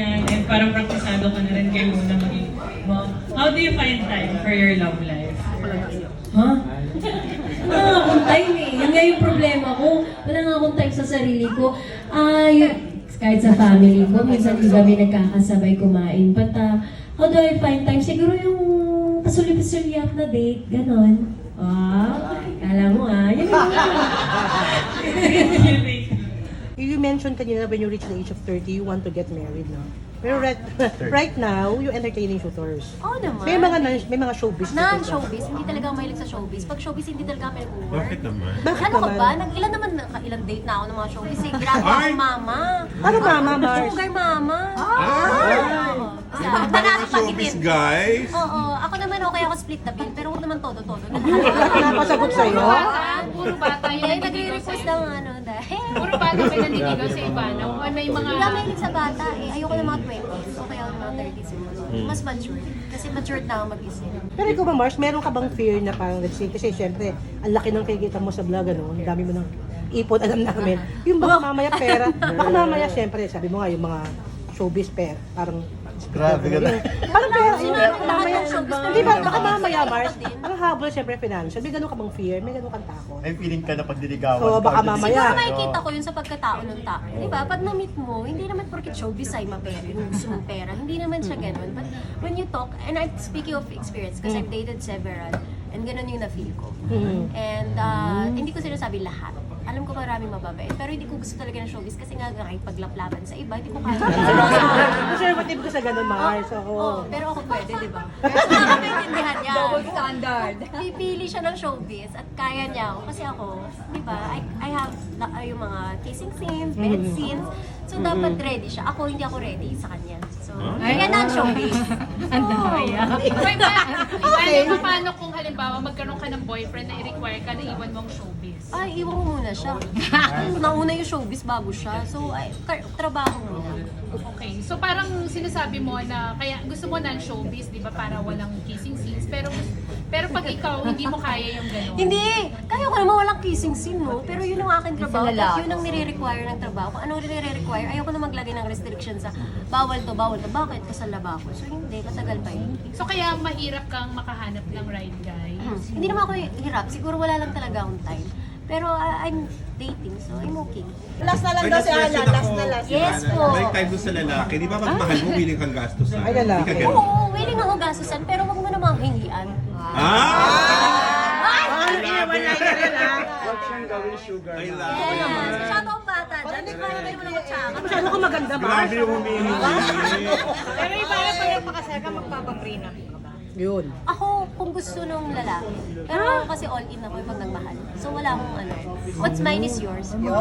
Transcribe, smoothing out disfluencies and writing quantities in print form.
ganyan, and parang praktisado ka na rin kayo muna maging mom. How do you find time for your love life? Huh? Wala nga akong time eh. Yan nga yung problema ko. Wala nga akong time sa sarili ko. Kahit sa family ko, minsan di kami nagkakasabay kumain. But how do I find time? Siguro yung pasuli-pasuliak na date, ganon. Kala mo yun You mentioned kanina when you reach the age of 30, you want to get married, no? Pero right now, you entertaining shooters. Oo naman. May mga showbiz. Non-showbiz, hindi talaga ako mahilig sa showbiz. Pag showbiz, hindi talaga kami nag-work. Bakit naman? Ano ka ba? Ilan date na ako ng mga showbiz eh. Ginagawa ko mama. Ano mama, Mars? Sugar mama. Showbiz guys! Oo, ako naman okay ako split the bill, pero huwag naman todo-todo. Napasagot sa'yo? Puro bata yung Hindi, nandidigaw nagre-request sa'yo. lang dahil. Puro bata may nandidigaw sa iba, no? O may mga... Hindi ako mahilig sa bata eh. Ayoko ng mga 20s, okay ako ng mga 30s siguro. Mas mature. Kasi matured na ako mag-isip. Pero ikaw ba, Mars, meron ka bang fear na parang, let's say, kasi syempre, ang laki ng kikita mo sa vlog, ano? Ang dami mo ng ipon, alam namin. Yung baka mamaya pera, baka mamaya, syempre, sabi mo nga, yung mga showbiz pair, parang Grabe ka na. parang pera, Sino yung naman mamaya, ng showbiz? hindi ba, baka mamaya, Mars, ang habol, syempre, financial, may ganun ka bang fear, may ganun kang takot. May feeling ka na pag diligawan. Oo, baka mamaya. Siguro nakikita ko yun sa pagkatao ng tao. Di ba? Pag na-meet mo, hindi naman porket showbiz ay mapera, yung gusto mong pera. Hindi naman siya ganun. But when you talk, and I'm speaking of experience, because I've dated several, and ganun yung na-feel ko. And hindi ko sinasabi lahat. Alam ko maraming mababait, pero hindi ko gusto talaga ng showbiz kasi nga kahit paglaplaban sa iba, hindi ko kaya. Conservative ka sa ganun, Mars. Oo, pero ako pwede, di ba? Pero hindi maintindihan niya. Double standard. Pipili siya ng showbiz at kaya niya ako. Kasi ako, di ba, I have yung mga kissing scenes, bed scenes. So, dapat ready siya. Ako, hindi ako ready sa kanya. So, kaya non-showbiz. Ang daya. Paano kung halimbawa magkaroon ka ng boyfriend na i-require ka na iwan mong showbiz? Ay, iwan ko muna siya. Nauna yung showbiz bago siya. So, trabaho muna. Okay. So parang sinasabi mo na kaya gusto mo non-showbiz, di ba, para walang kissing scenes. Pero pag ikaw, hindi mo kaya yung gano'n. Hindi! Kaya ko naman walang kissing scene, no? Pero yun ang aking trabaho. At yun ang nire-require ng trabaho. Kung ano nire-require, ayoko na maglagay ng restriction sa bawal to, bawal to. Bakit? Kasal na ba ako? So hindi, katagal pa yun. So kaya mahirap kang makahanap ng right guy. Hindi naman ako hirap. Siguro wala lang talaga akong time. Pero I'm dating, so I'm okay. Last na lang daw si Alan, last na last. Yes po. Balik tayo dun sa lalaki. Di ba pag mahal mo, willing kang gastusan? Ay, lalaki. Hindi ka ganun. Oo, willing ako gastusan, pero wag mo namang hingian. Ah! Inaman na yun, ha? I Yes, love it. masyado akong bata dyan. Di ba naman naman ako tsaka? Masyado ka maganda, Mars. Grabe yung humihingi. Pero iba na pag nagpakasal ka, magpapaprina. Yun. Ako, kung gusto nung lalaki. Pero ako kasi all in ako pag nagmahal. So wala akong ano. What's mine is yours. Wow!